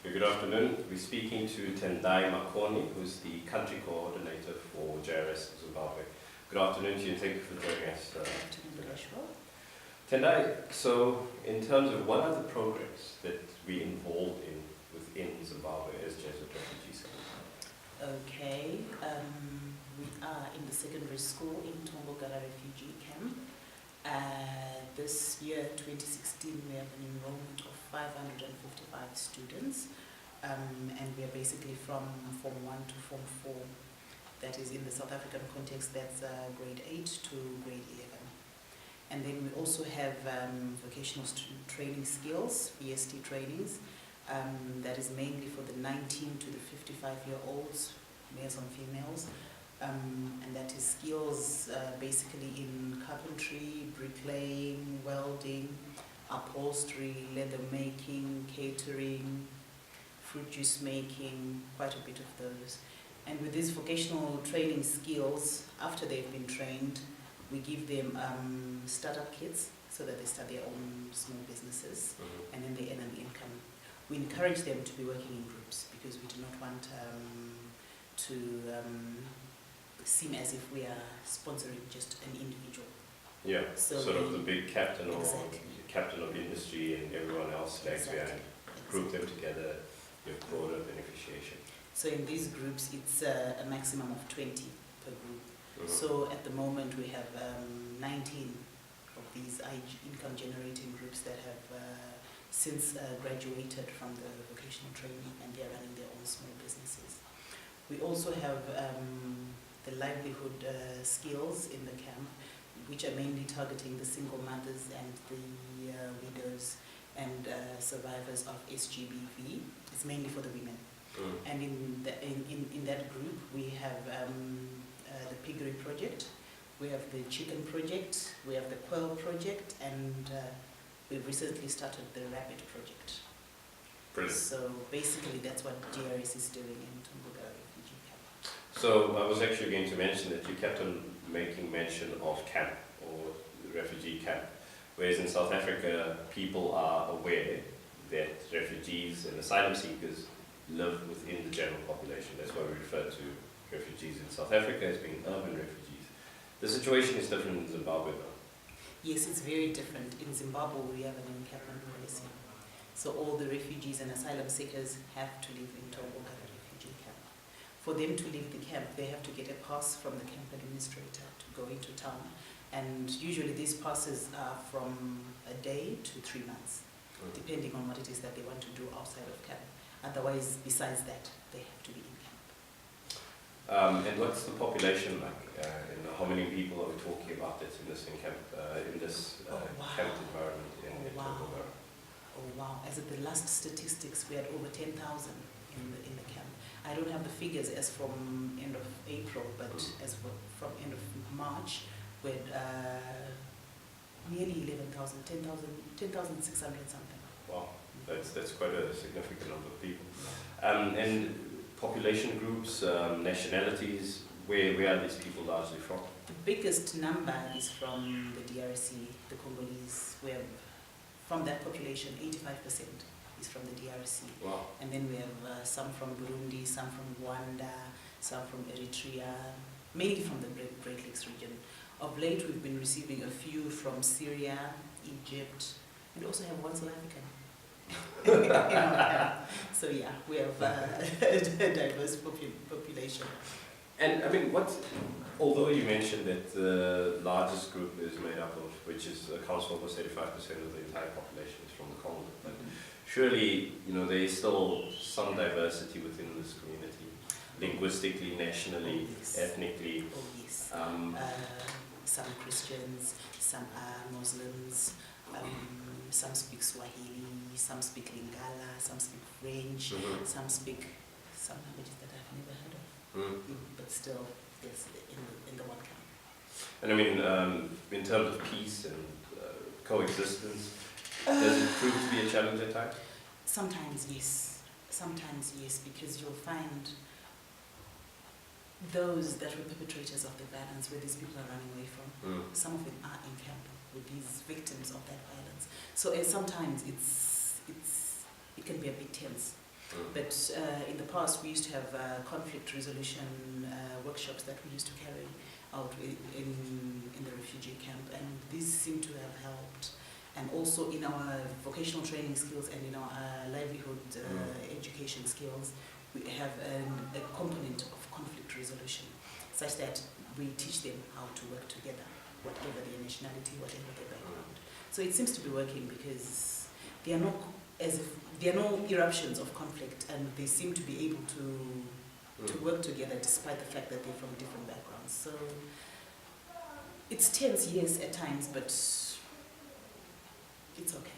Good afternoon. We're speaking to Tendai Makoni, who's the country coordinator for JRS Zimbabwe. Good afternoon to you and thank you for joining us. Tendai, so in terms of what are the programs that we involved in within Zimbabwe as Jesuit refugees? Okay, we are in the secondary school in Tombogara refugee camp. This year, 2016, we have an enrollment of 555 students, and we are basically from Form 1 to Form 4. That is in the South African context, that's grade 8 to grade 11. And then we also have vocational training skills, VST trainings, that is mainly for the 19 to the 55-year-olds, males and females. And that is skills basically in carpentry, bricklaying, welding, upholstery, leather making, catering, fruit juice making, quite a bit of those. And with these vocational training skills, after they've been trained, we give them startup kits so that they start their own small businesses, and then they earn an income. We encourage them to be working in groups because we do not want to seem as if we are sponsoring just an individual. Yeah, so sort of the big captain or exactly. captain of industry and everyone else lags behind. Group them together, you have broader beneficiation. So in these groups, it's a maximum of 20 per group. So at the moment, we have 19 of these income generating groups that have since graduated from the vocational training, and they are running their own small businesses. We also have the livelihood skills in the camp, which are mainly targeting the single mothers and the widows and survivors of SGBV. It's mainly for the women. And in that group, we have the piggery project, we have the chicken project, we have the quail project, and we've recently started the rabbit project. Brilliant. So basically that's what JRS is doing in Tombogara refugee camp. So I was actually going to mention that you kept on making mention of camp or refugee camp, whereas in South Africa people are aware that refugees and asylum seekers live within the general population. That's why we refer to refugees in South Africa as being urban refugees. The situation is different in Zimbabwe though. Yes, it's very different. In Zimbabwe we have an encampment policy. So all the refugees and asylum seekers have to live in Tombogara refugee camp. For them to leave the camp, they have to get a pass from the camp administrator to go into town. And usually these passes are from a day to 3 months, depending on what it is that they want to do outside of camp. Otherwise, besides that, they have to be in camp. And what's the population like? And how many people are we talking about that's in this camp environment in Tombogara? Oh wow! As of the last statistics, we had over 10,000 in the camp. I don't have the figures as from end of April, but as from end of March, we had nearly 11,000, 10,600 something. Wow, that's quite a significant number of people. And population groups, nationalities, where are these people largely from? The biggest number is from the DRC, the Congolese, where from that population, 85% is from the DRC. Wow. And then we have some from Burundi, some from Rwanda, some from Eritrea, mainly from the Great Lakes region. Of late, we've been receiving a few from Syria, Egypt, and also have one South African. So yeah, we have a diverse population. And I mean, although you mentioned that the largest group is made up of, which accounts for almost 85% of the entire population is from the Congo, but surely, there is still some diversity within this community, linguistically, nationally, ethnically. Oh yes. Some Christians, some are Muslims, some speak Swahili, some speak Lingala, some speak French, some speak some languages that I've never heard of. But still, yes, in the one camp. And I mean, in terms of peace and coexistence, does it prove to be a challenge at times? Sometimes yes, because you'll find those that were perpetrators of the violence, where these people are running away from, some of them are in camp with these victims of that violence. So sometimes it can be a bit tense. But in the past, we used to have conflict resolution workshops that we used to carry out in the refugee camp, and these seem to have helped. And also in our vocational training skills and in our livelihood education skills, we have a component of conflict resolution, such that we teach them how to work together, whatever their nationality, whatever their background. So it seems to be working because there are no eruptions of conflict, and they seem to be able to work together despite the fact that they're from different backgrounds. So it's tense, yes, at times, but it's okay.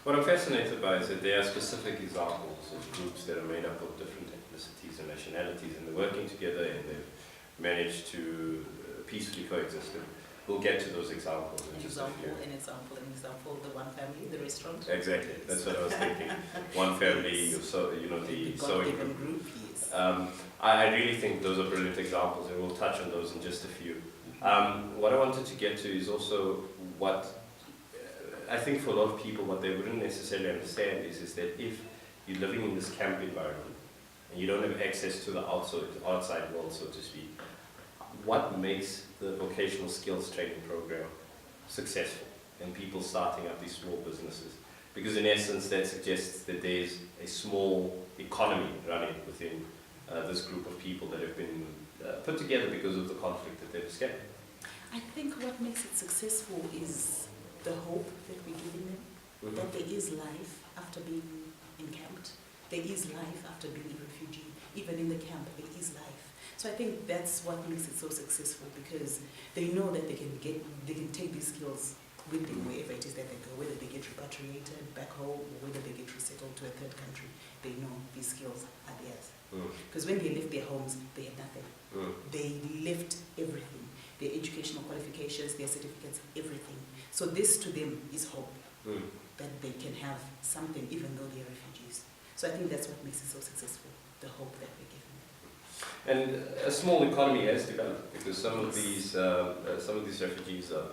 What I'm fascinated by is that there are specific examples of groups that are made up of different ethnicities and nationalities, and they're working together and they've managed to peacefully coexist. And we'll get to those examples in just a few. An example, the one family, the restaurant. Exactly, that's what I was thinking. One family, Yes. so, you know, the sewing group. Yes. I really think those are brilliant examples, and we'll touch on those in just a few. What I wanted to get to is also what I think for a lot of people, what they wouldn't necessarily understand is that if you're living in this camp environment and you don't have access to the outside world, so to speak, what makes the vocational skills training program successful in people starting up these small businesses? Because in essence, that suggests that there's a small economy running within this group of people that have been put together because of the conflict that they've escaped. I think what makes it successful is the hope that we're giving them, that there is life after being encamped. There is life after being a refugee. Even in the camp, there is life. So I think that's what makes it so successful, because they know that they can take these skills with them wherever it is that they go, whether they get repatriated back home or whether they get resettled to a third country. They know these skills are theirs. Because when they left their homes, they had nothing. They left everything. Their educational qualifications, their certificates, everything. So this to them is hope, that they can have something even though they are refugees. So I think that's what makes it so successful, the hope that we're giving them. And a small economy has developed, because some of these refugees are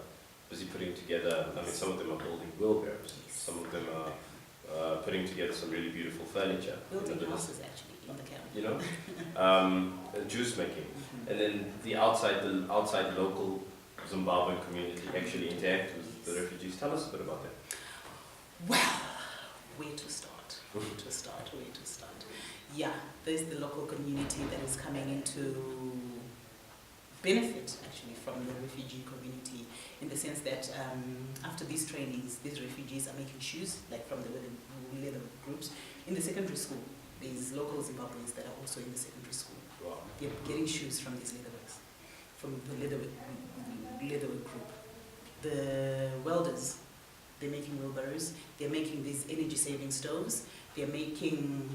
busy putting together, I mean, some of them are building wheelbarrows, some of them are putting together some really beautiful furniture. Building houses actually in the camp. You know, juice making. And then the outside local Zimbabwean community actually interact with the refugees. Tell us a bit about that. Well, where to start? Yeah, there's the local community that is coming in to benefit actually from the refugee community, in the sense that after these trainings, these refugees are making shoes, like from the leather groups. In the secondary school, there's local Zimbabweans that are also in the secondary school. Wow. They're getting shoes from these leatherworks, from the leatherwork group. The welders, they're making wheelbarrows, they're making these energy-saving stoves, they're making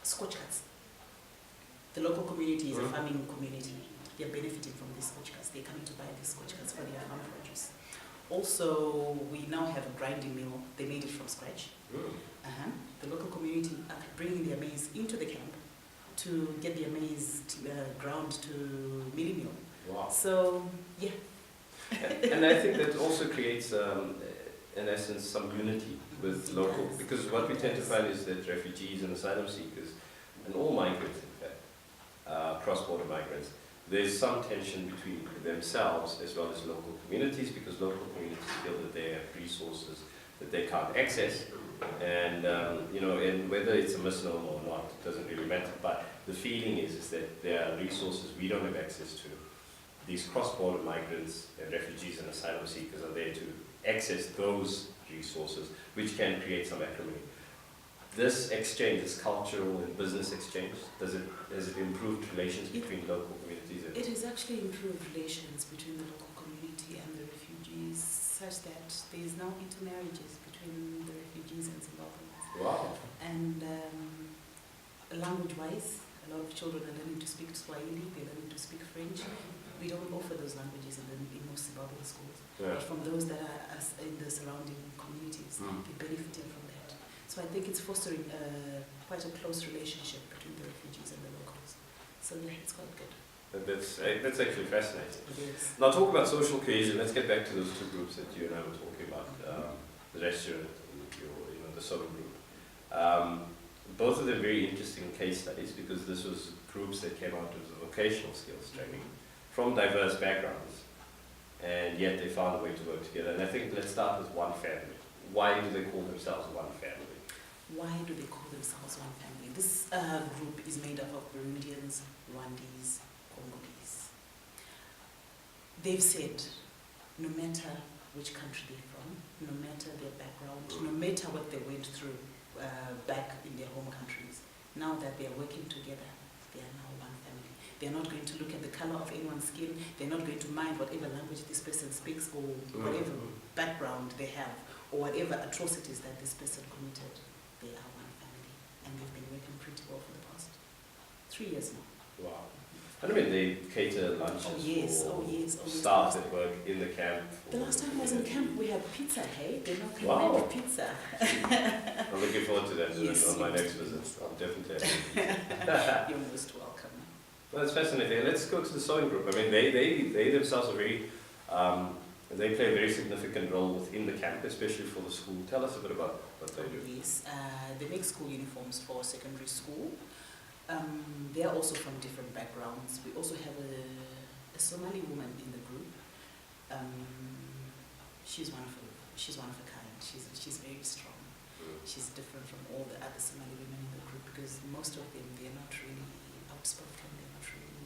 scotch cuts. The local community is a farming community. They're benefiting from these scotch cuts. They're coming to buy these scotch cuts for their farm produce. Also, we now have a grinding mill. They made it from scratch. The local community are bringing their maize into the camp to get their maize ground to milling mill. Wow. So, yeah. And I think that also creates, in essence, some unity with local, because what we tend to find is that refugees and asylum seekers, and all migrants in fact, cross-border migrants, there's some tension between themselves as well as local communities, because local communities feel that they have resources that they can't access, and you know, and whether it's a misnomer or not, it doesn't really matter, but the feeling is that there are resources we don't have access to. These cross-border migrants and refugees and asylum seekers are there to access those resources, which can create some acrimony. This exchange, this cultural and business exchange, has it improved relations between local communities? It has actually improved relations between the local community and the refugees, such that there is now intermarriages between the refugees and Zimbabweans. Wow. And language-wise, a lot of children are learning to speak Swahili, they're learning to speak French. We don't offer those languages in most Zimbabwean schools. Yeah. But from those that are in the surrounding communities, they're benefiting from that. So I think it's fostering quite a close relationship between the refugees and the locals. So yeah, it's quite good. That's actually fascinating. It is. Now talk about social cohesion. Let's get back to those two groups that you and I were talking about, the restaurant and the solo group. Both of them very very interesting case studies because this was groups that came out of the vocational skills training from diverse backgrounds, and yet they found a way to work together. And I think let's start with one family. Why do they call themselves one family? Why do they call themselves one family? This group is made up of Burundians, Rwandese, Congolese. They've said, no matter which country they're from, no matter their background, no matter what they went through back in their home countries, now that they're working together, they are now one family. They're not going to look at the color of anyone's skin. They're not going to mind whatever language this person speaks or whatever background they have or whatever atrocities that this person committed. They are one family, and they've been working pretty well for the past 3 years now. Wow. And I mean, they cater lunches for staff that work in the camp. The last time I was in camp, we had pizza, hey? They now can make pizza. I'm looking forward to that on my next visit. I'll definitely have You're most welcome. Well, that's fascinating. Let's go to the sewing group. I mean, they themselves are very, they play a very significant role within the camp, especially for the school. Tell us a bit about what they do. Yes, they make school uniforms for secondary school. They are also from different backgrounds. We also have a Somali woman in the group. She's one of a kind. She's very strong. She's different from all the other Somali women in the group because most of them, they're not really outspoken. They're not really.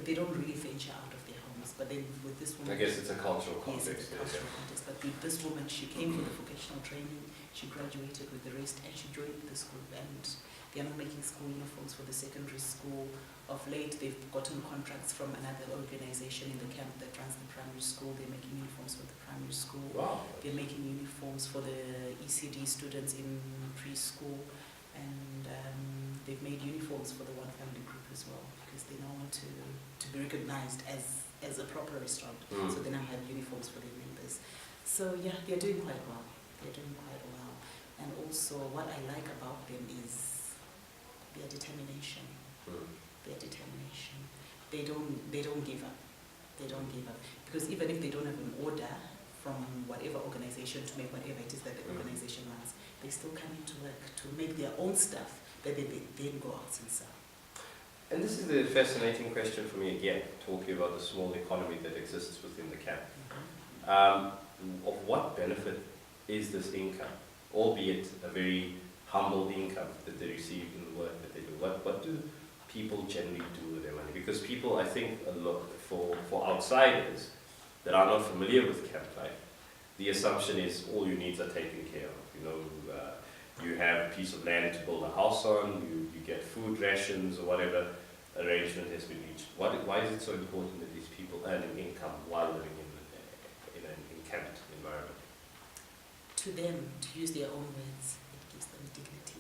They don't really venture out of their homes. But then with this woman, I guess it's a cultural context. Yes, it's a cultural context. But with this woman, she came for the vocational training. She graduated with the rest, and she joined this group. And they are now making school uniforms for the secondary school. Of late, they've gotten contracts from another organization in the camp that runs the primary school. They're making uniforms for the primary school. Wow. They're making uniforms for the ECD students in preschool. And they've made uniforms for the one family group as well because they now want to be recognized as a proper restaurant. So they now have uniforms for their members. So yeah, they're doing quite well. They're doing quite well. And also what I like about them is their determination. Their determination. They don't give up. They don't give up. Because even if they don't have an order from whatever organization to make whatever it is that the organization wants, they still come into work to make their own stuff that they then go out and sell. And this is the fascinating question for me again, talking about the small economy that exists within the camp. Of what benefit is this income, albeit a very humble income that they receive in the work that they do? What do people generally do with their money? Because people, I think, for outsiders that are not familiar with camp life, the assumption is all your needs are taken care of. You know, you have a piece of land to build a house on, you get food rations or whatever arrangement has been reached. Why is it so important that these people earn an income while living in an encamped environment? To them, to use their own words, it gives them dignity.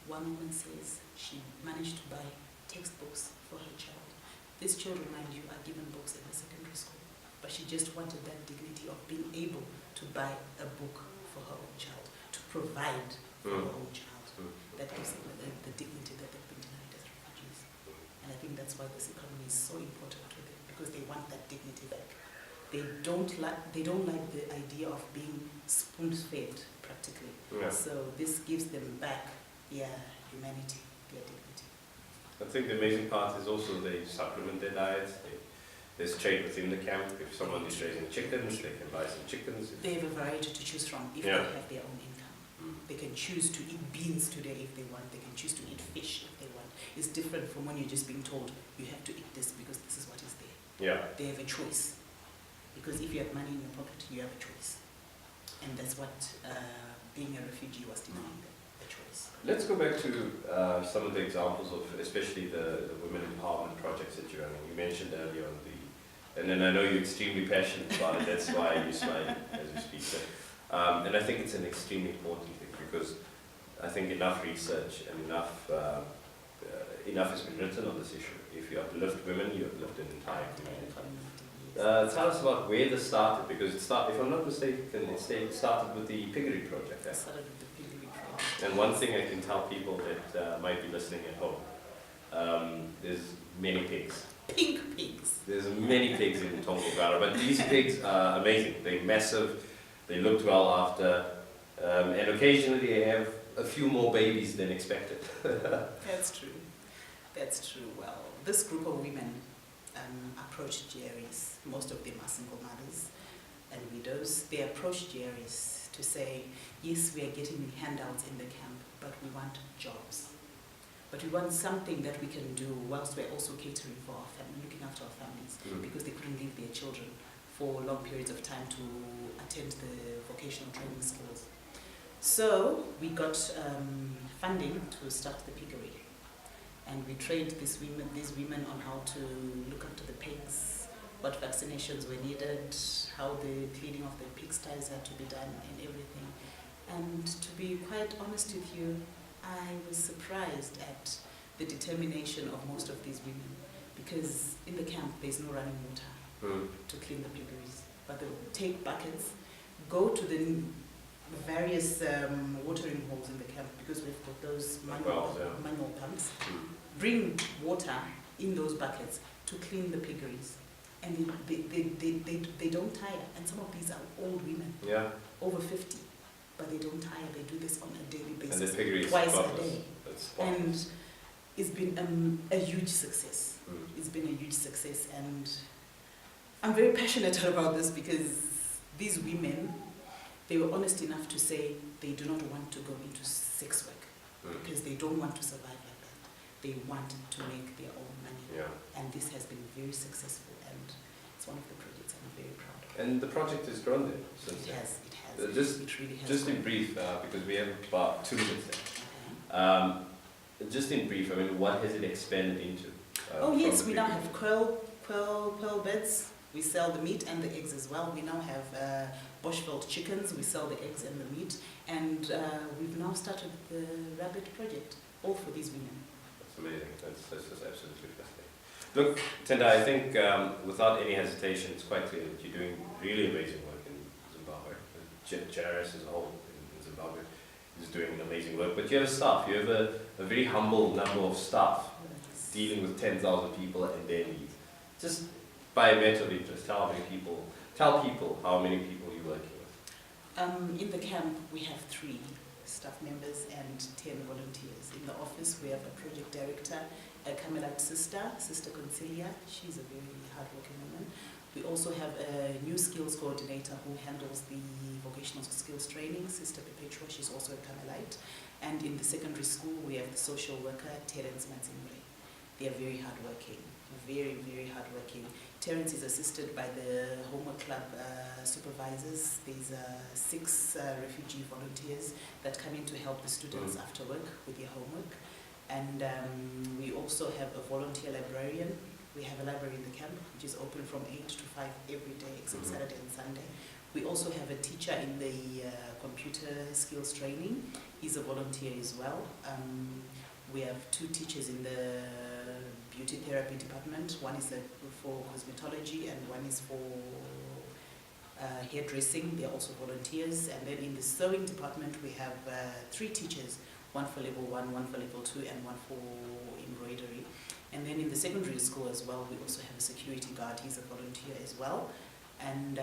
One woman says she managed to buy textbooks for her child. These children, mind you, are given books in the secondary school, but she just wanted that dignity of being able to buy a book for her own child, to provide for her own child. That gives them the dignity that they've been denied as refugees. And I think that's why this economy is so important to them, because they want that dignity back. They don't like the idea of being spoon-fed, practically. Yeah. So this gives them back their humanity, their dignity. I think the amazing part is also they supplement their diets. There's trade within the camp. If someone is raising chickens, they can buy some chickens. They have a variety to choose from if they have their own income. They can choose to eat beans today if they want. They can choose to eat fish if they want. It's different from when you're just being told you have to eat this because this is what is there. Yeah. They have a choice. Because if you have money in your pocket, you have a choice. And that's what being a refugee was denying them, the choice. Let's go back to some of the examples of, especially the women empowerment projects that you're running. You mentioned earlier on and then I know you're extremely passionate about it, that's why you smile as you speak. So, and I think it's an extremely important thing because I think enough research and enough has been written on this issue. If you uplift women, you uplift an entire community. Tell us about where this started, because if I'm not mistaken, it started with the piggery project. It started with the piggery project. And one thing I can tell people that might be listening at home, there's many pigs. Pink pigs. There's many pigs in Tongo, but these pigs are amazing. They're massive, they looked well after, and occasionally they have a few more babies than expected. That's true. That's true. Well, this group of women approached JRS. Most of them are single mothers and widows. They approached JRS to say, yes, we are getting handouts in the camp, but we want jobs. But we want something that we can do whilst we're also catering for our family, looking after our families, because they couldn't leave their children for long periods of time to attend the vocational training skills. So we got funding to start the piggery. And we trained these women on how to look after the pigs, what vaccinations were needed, how the cleaning of the pigsties had to be done and everything. And to be quite honest with you, I was surprised at the determination of most of these women, because in the camp there's no running water to clean the piggeries. But they'll take buckets, go to the various watering holes in the camp, because we've got those manual pumps, bring water in those buckets to clean the piggeries. And they don't tire. And some of these are old women, over 50. But they don't tire. They do this on a daily basis, and the piggery is twice spotless. a day. And it's been a huge success. It's been a huge success, and I'm very passionate about this, because these women, they were honest enough to say they do not want to go into sex work because they don't want to survive like that. They want to make their own money. And this has been very successful, and it's one of the projects I'm very proud of. And the project has grown then since then. It has. It really has. Just in brief, because we have about 2 minutes left. Just in brief, I mean, what has it expanded into? Oh yes, we now have quail beds. We sell the meat and the eggs as well. We now have Bushveld chickens. We sell the eggs and the meat. And we've now started the rabbit project, all for these women. That's amazing. That's just absolutely fascinating. Look, Tendai, I think without any hesitation, it's quite clear that you're doing really amazing work in Zimbabwe. JRS as a whole in Zimbabwe is doing amazing work. But you have staff. You have a very humble number of staff dealing with 10,000 people and their needs. Just by a matter of interest, tell people how many people you're working with. In the camp, we have 3 staff members and 10 volunteers. In the office, we have a project director, a Carmelite sister, Sister Concilia. She's a very hardworking woman. We also have a new skills coordinator who handles the vocational skills training, Sister Perpetua. She's also a Carmelite. And in the secondary school, we have the social worker, Terence Matsimbre. They are very hardworking, very, very hardworking. Terence is assisted by the homework club supervisors. There's 6 refugee volunteers that come in to help the students after work with their homework. And we also have a volunteer librarian. We have a library in the camp, which is open from 8 to 5 every day, except Saturday and Sunday. We also have a teacher in the computer skills training. He's a volunteer as well. We have 2 teachers in the beauty therapy department. One is for cosmetology and one is for hairdressing. They're also volunteers. And then in the sewing department, we have 3 teachers, one for level 1, one for level 2, and one for embroidery. And then in the secondary school as well, we also have a security guard. He's a volunteer as well. And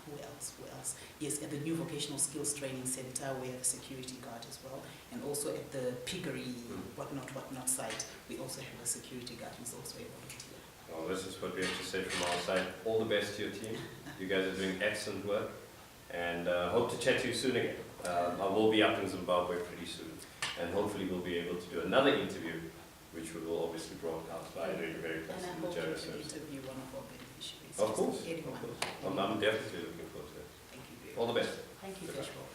who else? Yes, at the new vocational skills training center, we have a security guard as well. And also at the piggery, whatnot site, we also have a security guard who's also a volunteer. Well, this is what we have to say from our side. All the best to your team. You guys are doing excellent work. And hope to chat to you soon again. I will be up in Zimbabwe pretty soon. And hopefully we'll be able to do another interview, which we will obviously broadcast by very, very close to the JRS. And I hope to interview one of our beneficiaries. Of course. Anyone. I'm definitely looking forward to it. Thank you very much. All the best. Thank you, Goodbye. Fishwell.